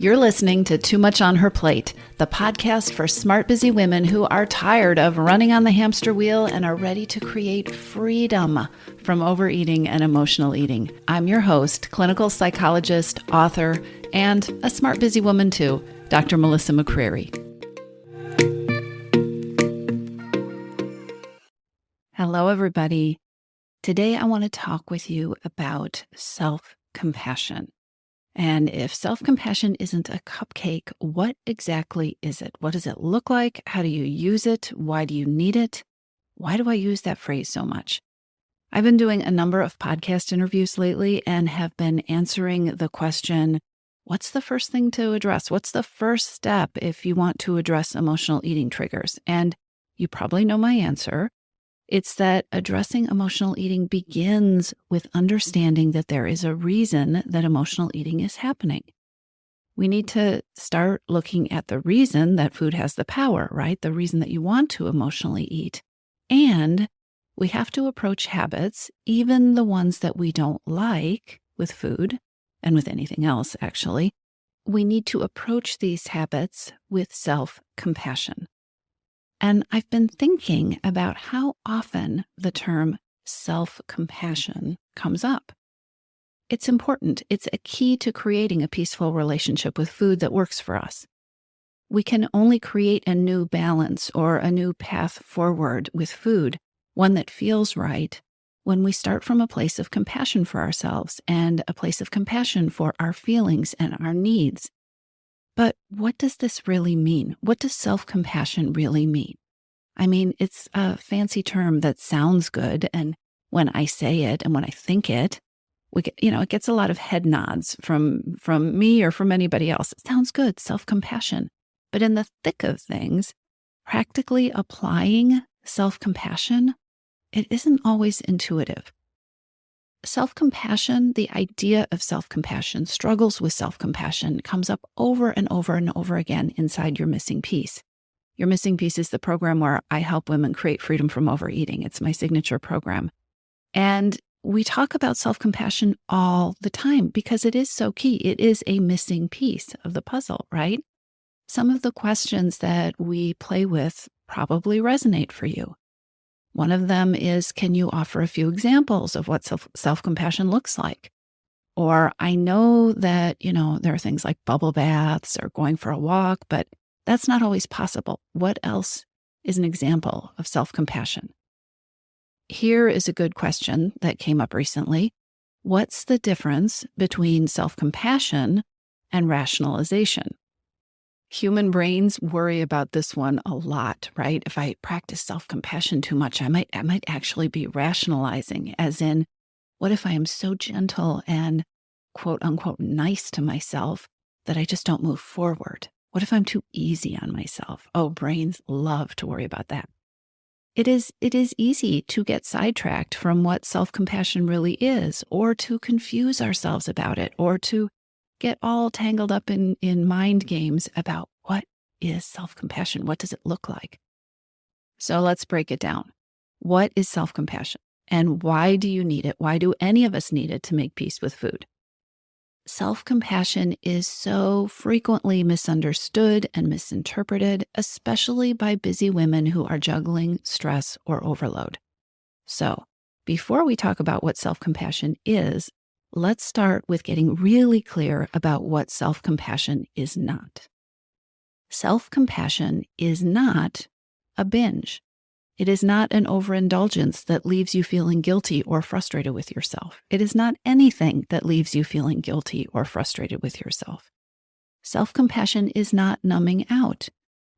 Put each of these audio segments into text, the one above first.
You're listening to Too Much on Her Plate, the podcast for smart, busy women who are tired of running on the hamster wheel and are ready to create freedom from overeating and emotional eating. I'm your host, clinical psychologist, author, and a smart, busy woman too, Dr. Melissa McCreary. Hello, everybody. Today, I want to talk with you about self-compassion. And if self-compassion isn't a cupcake, what exactly is it? What does it look like? How do you use it? Why do you need it? Why do I use that phrase so much? I've been doing a number of podcast interviews lately and have been answering the question, what's the first thing to address? What's the first step if you want to address emotional eating triggers? And you probably know my answer. It's that addressing emotional eating begins with understanding that there is a reason that emotional eating is happening. We need to start looking at the reason that food has the power, right? The reason that you want to emotionally eat. And we have to approach habits, even the ones that we don't like with food and with anything else, actually. We need to approach these habits with self-compassion. And I've been thinking about how often the term self-compassion comes up. It's important. It's a key to creating a peaceful relationship with food that works for us. We can only create a new balance or a new path forward with food, one that feels right, when we start from a place of compassion for ourselves and a place of compassion for our feelings and our needs. But what does this really mean? What does self-compassion really mean? I mean, it's a fancy term that sounds good. And when I say it and when I think it, it gets a lot of head nods from me or from anybody else. It sounds good, self-compassion. But in the thick of things, practically applying self-compassion, it isn't always intuitive. Self-compassion, the idea of self-compassion, struggles with self-compassion, comes up over and over and over again inside Your Missing Piece. Your Missing Piece is the program where I help women create freedom from overeating. It's my signature program. And we talk about self-compassion all the time because it is so key. It is a missing piece of the puzzle, right? Some of the questions that we play with probably resonate for you. One of them is, can you offer a few examples of what self-compassion looks like? Or I know that, there are things like bubble baths or going for a walk, but that's not always possible. What else is an example of self-compassion? Here is a good question that came up recently. What's the difference between self-compassion and rationalization? Human brains worry about this one a lot, right? If I practice self-compassion too much, I might actually be rationalizing, as in, what if I am so gentle and quote unquote nice to myself that I just don't move forward? What if I'm too easy on myself? Oh, brains love to worry about that. It is easy to get sidetracked from what self-compassion really is, or to confuse ourselves about it, or to get all tangled up in mind games about what is self-compassion? What does it look like? So let's break it down. What is self-compassion? And why do you need it? Why do any of us need it to make peace with food? Self-compassion is so frequently misunderstood and misinterpreted, especially by busy women who are juggling stress or overload. So, before we talk about what self-compassion is, let's start with getting really clear about what self-compassion is not. Self-compassion is not a binge. It is not an overindulgence that leaves you feeling guilty or frustrated with yourself. It is not anything that leaves you feeling guilty or frustrated with yourself. Self-compassion is not numbing out.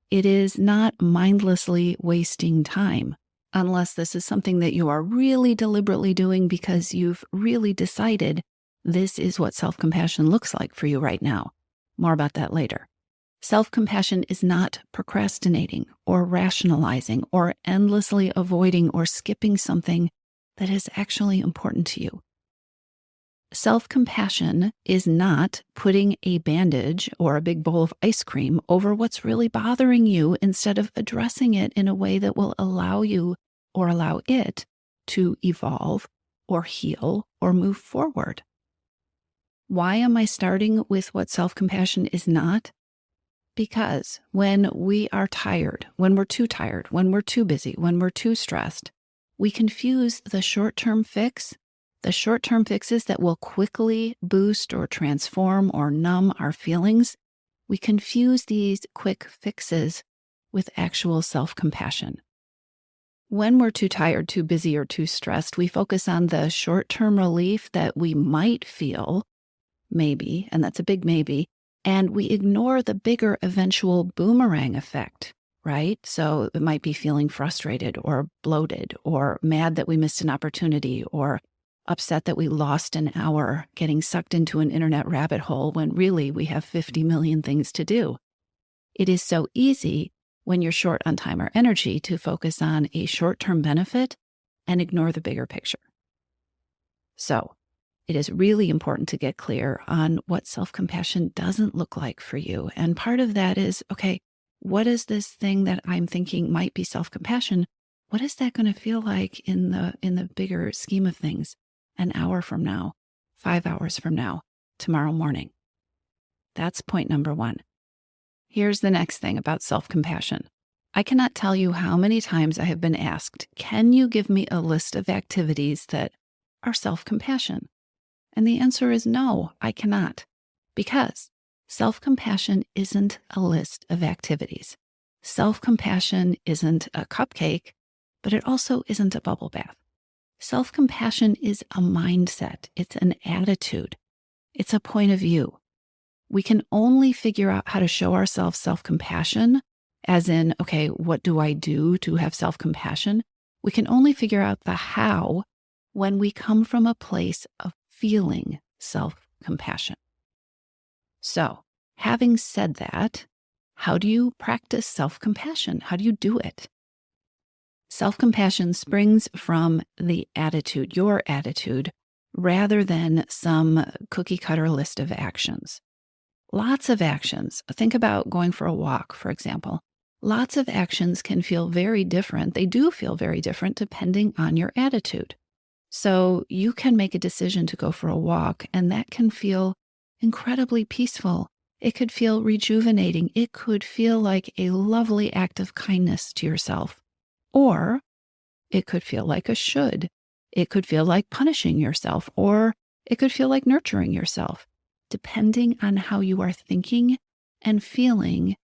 It is not mindlessly wasting time, unless this is something that you are really deliberately doing because you've really decided this is what self-compassion looks like for you right now. More about that later. Self-compassion is not procrastinating or rationalizing or endlessly avoiding or skipping something that is actually important to you. Self-compassion is not putting a bandage or a big bowl of ice cream over what's really bothering you instead of addressing it in a way that will allow you or allow it to evolve or heal or move forward. Why am I starting with what self-compassion is not? Because when we are tired, when we're too busy, when we're too stressed, we confuse the short-term fixes that will quickly boost or transform or numb our feelings. We confuse these quick fixes with actual self-compassion. When we're too tired, too busy, or too stressed, we focus on the short-term relief that we might feel, maybe, and that's a big maybe, and we ignore the bigger eventual boomerang effect, right? So it might be feeling frustrated or bloated or mad that we missed an opportunity or upset that we lost an hour getting sucked into an internet rabbit hole when really we have 50 million things to do. It is so easy when you're short on time or energy to focus on a short-term benefit and ignore the bigger picture. So it is really important to get clear on what self-compassion doesn't look like for you. And part of that is, okay, what is this thing that I'm thinking might be self-compassion? What is that going to feel like in the bigger scheme of things? An hour from now, 5 hours from now, tomorrow morning. That's point number one. Here's the next thing about self-compassion. I cannot tell you how many times I have been asked, can you give me a list of activities that are self-compassion? And the answer is no, I cannot. Because self-compassion isn't a list of activities. Self-compassion isn't a cupcake, but it also isn't a bubble bath. Self-compassion is a mindset. It's an attitude. It's a point of view. We can only figure out how to show ourselves self-compassion, as in, okay, what do I do to have self-compassion? We can only figure out the how when we come from a place of feeling self-compassion. So, having said that, how do you practice self-compassion? How do you do it? Self-compassion springs from the attitude, your attitude, rather than some cookie-cutter list of actions. Lots of actions. Think about going for a walk, for example. Lots of actions can feel very different. They do feel very different depending on your attitude. So you can make a decision to go for a walk, and that can feel incredibly peaceful. It could feel rejuvenating. It could feel like a lovely act of kindness to yourself. Or it could feel like a should. It could feel like punishing yourself, or it could feel like nurturing yourself, depending on how you are thinking and feeling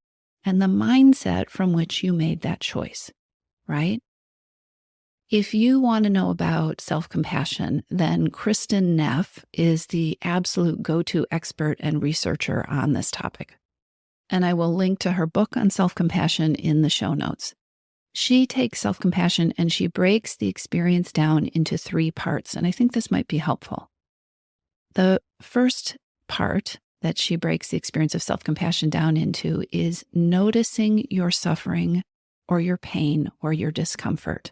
and the mindset from which you made that choice, right? If you want to know about self-compassion, then Kristen Neff is the absolute go-to expert and researcher on this topic. And I will link to her book on self-compassion in the show notes. She takes self-compassion and she breaks the experience down into 3 parts, and I think this might be helpful. The first part that she breaks the experience of self-compassion down into is noticing your suffering or your pain or your discomfort.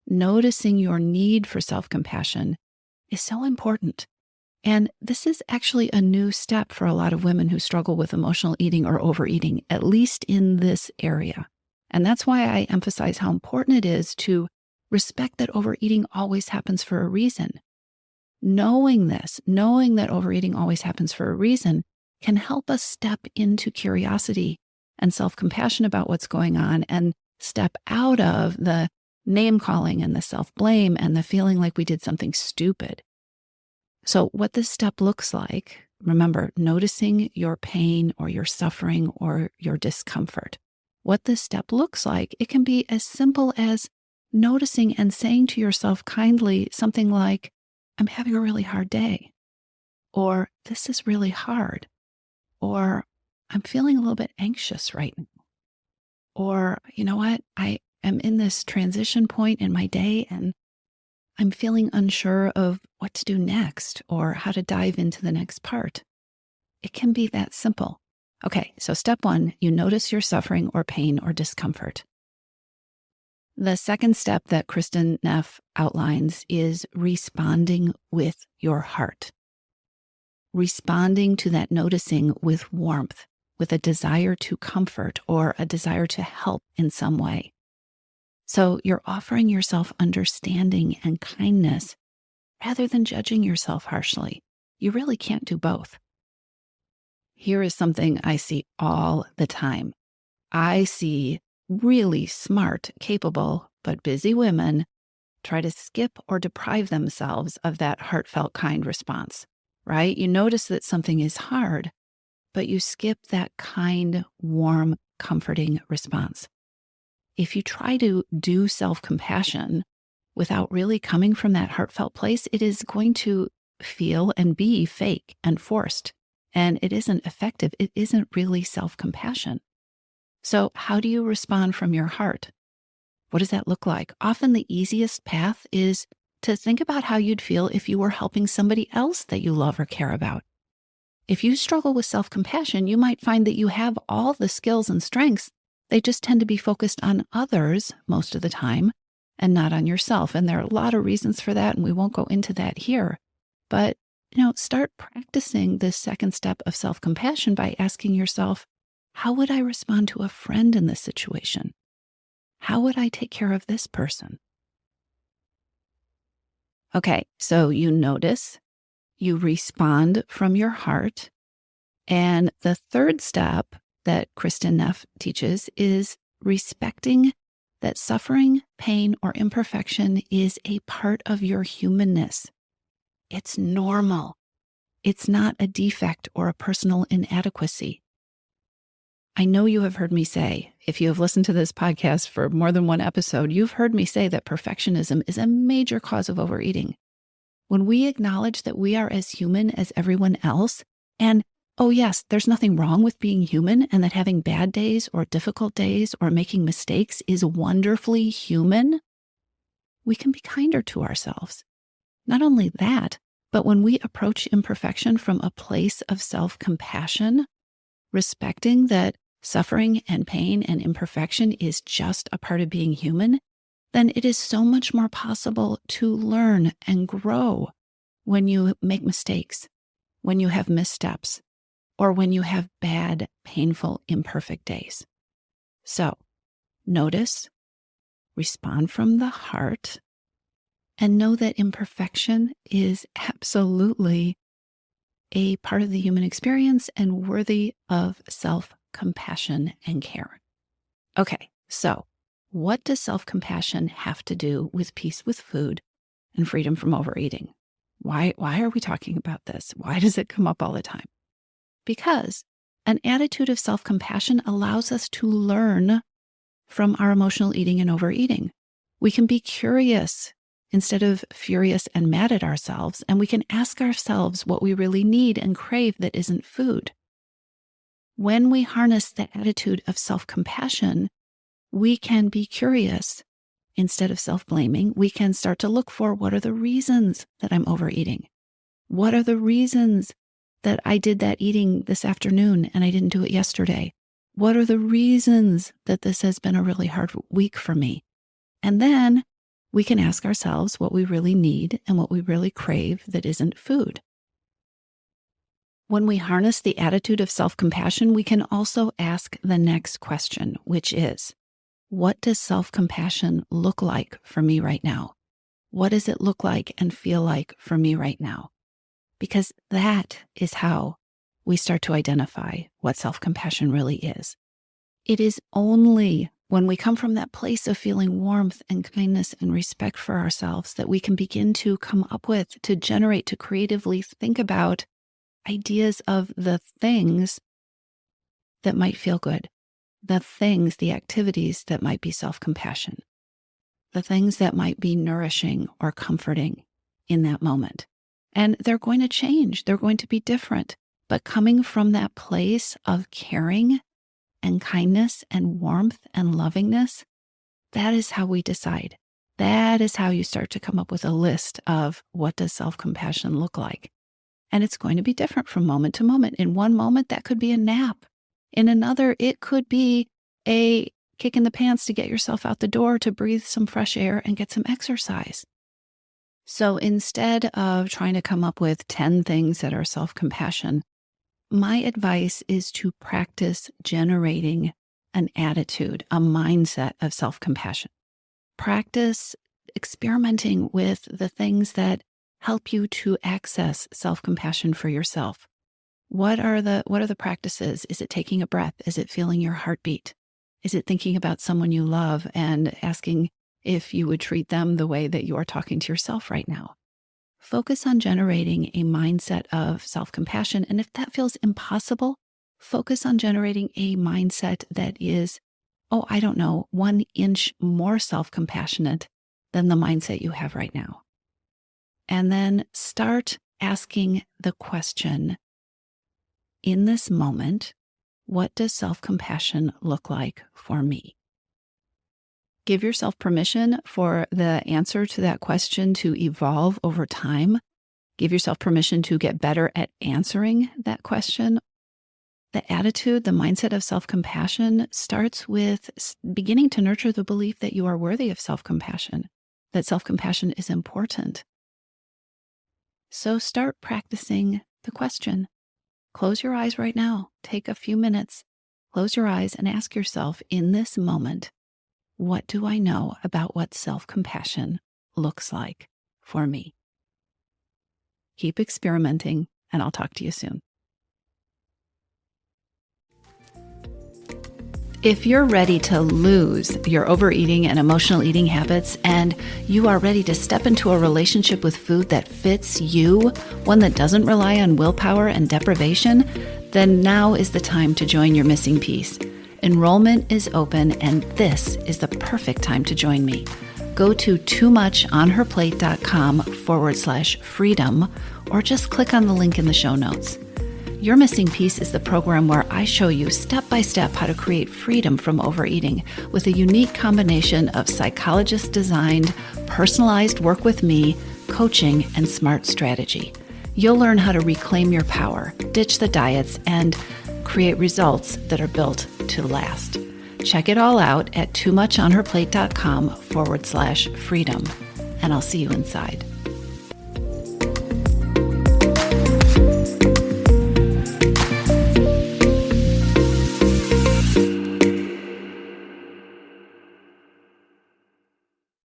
Noticing your need for self-compassion is so important. And this is actually a new step for a lot of women who struggle with emotional eating or overeating, at least in this area. And that's why I emphasize how important it is to respect that overeating always happens for a reason. Knowing this, knowing that overeating always happens for a reason, can help us step into curiosity and self-compassion about what's going on and step out of the name-calling and the self-blame and the feeling like we did something stupid. So what this step looks like, remember, noticing your pain or your suffering or your discomfort. What this step looks like, it can be as simple as noticing and saying to yourself kindly something like, I'm having a really hard day, or this is really hard, or I'm feeling a little bit anxious right now, or you know what, I am in this transition point in my day and I'm feeling unsure of what to do next or how to dive into the next part. It can be that simple. Okay, so step 1, you notice your suffering or pain or discomfort. The second step that Kristen Neff outlines is responding with your heart. Responding to that noticing with warmth, with a desire to comfort or a desire to help in some way. So you're offering yourself understanding and kindness rather than judging yourself harshly. You really can't do both. Here is something I see all the time. I see really smart, capable, but busy women try to skip or deprive themselves of that heartfelt, kind response, right? You notice that something is hard, but you skip that kind, warm, comforting response. If you try to do self-compassion without really coming from that heartfelt place, it is going to feel and be fake and forced. And it isn't effective. It isn't really self-compassion. So how do you respond from your heart? What does that look like? Often the easiest path is to think about how you'd feel if you were helping somebody else that you love or care about. If you struggle with self-compassion, you might find that you have all the skills and strengths. They just tend to be focused on others most of the time and not on yourself. And there are a lot of reasons for that, and we won't go into that here. But, start practicing this second step of self-compassion by asking yourself, how would I respond to a friend in this situation? How would I take care of this person? Okay, so you notice, you respond from your heart. And the third step that Kristen Neff teaches is respecting that suffering, pain, or imperfection is a part of your humanness. It's normal. It's not a defect or a personal inadequacy. I know you have heard me say, if you have listened to this podcast for more than one episode, you've heard me say that perfectionism is a major cause of overeating. When we acknowledge that we are as human as everyone else, and oh yes, there's nothing wrong with being human, and that having bad days or difficult days or making mistakes is wonderfully human, we can be kinder to ourselves. Not only that, but when we approach imperfection from a place of self-compassion, respecting that suffering and pain and imperfection is just a part of being human, then it is so much more possible to learn and grow when you make mistakes, when you have missteps, or when you have bad, painful, imperfect days. So notice, respond from the heart, and know that imperfection is absolutely a part of the human experience and worthy of self-compassion and care. Okay, so what does self-compassion have to do with peace with food and freedom from overeating? Why are we talking about this? Why does it come up all the time? Because an attitude of self-compassion allows us to learn from our emotional eating and overeating. We can be curious instead of furious and mad at ourselves, and we can ask ourselves what we really need and crave that isn't food. When we harness the attitude of self-compassion, we can be curious instead of self-blaming. We can start to look for, what are the reasons that I'm overeating? What are the reasons that I did that eating this afternoon and I didn't do it yesterday? What are the reasons that this has been a really hard week for me? And then we can ask ourselves what we really need and what we really crave that isn't food. When we harness the attitude of self-compassion, we can also ask the next question, which is, what does self-compassion look like for me right now? What does it look like and feel like for me right now? Because that is how we start to identify what self-compassion really is. It is only when we come from that place of feeling warmth and kindness and respect for ourselves that we can begin to come up with, to generate, to creatively think about ideas of the things that might feel good, the things, the activities that might be self-compassion, the things that might be nourishing or comforting in that moment. And they're going to change. They're going to be different. But coming from that place of caring and kindness and warmth and lovingness, that is how we decide. That is how you start to come up with a list of what does self-compassion look like. And it's going to be different from moment to moment. In one moment, that could be a nap. In another, it could be a kick in the pants to get yourself out the door to breathe some fresh air and get some exercise. So instead of trying to come up with 10 things that are self-compassion, my advice is to practice generating an attitude, a mindset of self-compassion. Practice experimenting with the things that help you to access self-compassion for yourself? What are the practices? Is it taking a breath? Is it feeling your heartbeat? Is it thinking about someone you love and asking if you would treat them the way that you are talking to yourself right now? Focus on generating a mindset of self-compassion. And if that feels impossible, focus on generating a mindset that is, 1 inch more self-compassionate than the mindset you have right now. And then start asking the question, in this moment, what does self-compassion look like for me? Give yourself permission for the answer to that question to evolve over time. Give yourself permission to get better at answering that question. The attitude, the mindset of self-compassion starts with beginning to nurture the belief that you are worthy of self-compassion, that self-compassion is important. So start practicing the question. Close your eyes right now. Take a few minutes. Close your eyes and ask yourself, in this moment, what do I know about what self-compassion looks like for me? Keep experimenting, and I'll talk to you soon. If you're ready to lose your overeating and emotional eating habits, and you are ready to step into a relationship with food that fits you, one that doesn't rely on willpower and deprivation, then now is the time to join your missing piece. Enrollment is open, and this is the perfect time to join me. Go to toomuchonherplate.com/freedom, or just click on the link in the show notes. Your Missing Piece is the program where I show you step-by-step how to create freedom from overeating with a unique combination of psychologist-designed, personalized work with me, coaching, and smart strategy. You'll learn how to reclaim your power, ditch the diets, and create results that are built to last. Check it all out at toomuchonherplate.com/freedom, and I'll see you inside.